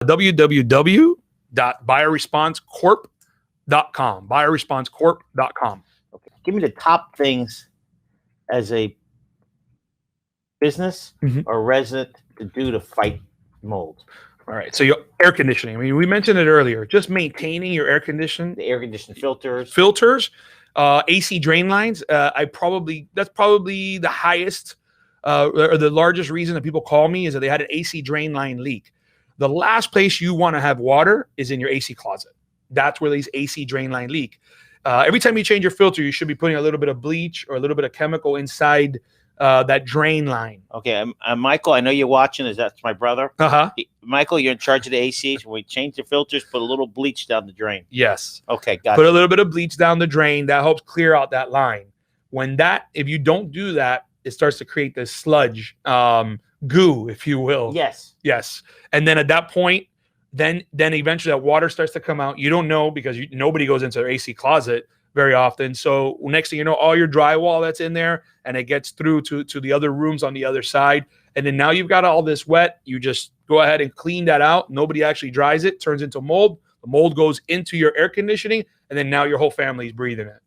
www.bioresponsecorp.com. Bioresponsecorp.com. Okay. Give me the top things as a business or resident to do to fight mold. All right. So your air conditioning. I mean, we mentioned it earlier. Just maintaining your air conditioning. The air conditioning filters. AC drain lines. That's probably the highest or the largest reason that people call me is that they had an AC drain line leak. The last place you want to have water is in your AC closet. That's where these AC drain line leak. Every time you change your filter, you should be putting a little bit of bleach or a little bit of chemical inside that drain line. Okay, Michael, I know you're watching. That's my brother. Michael, you're in charge of the ACs. When we change the filters, put a little bleach down the drain. Yes. Okay, got it. Put a little bit of bleach down the drain. That helps clear out that line. If you don't do that, it starts to create this sludge, goo, if you will. Yes. Yes. And then at that point, then eventually that water starts to come out. You don't know because nobody goes into their AC closet very often. So next thing you know, all your drywall that's in there and it gets through to the other rooms on the other side. And then now you've got all this wet. You just go ahead and clean that out. Nobody actually dries it, turns into mold. The mold goes into your air conditioning, and then now your whole family is breathing it.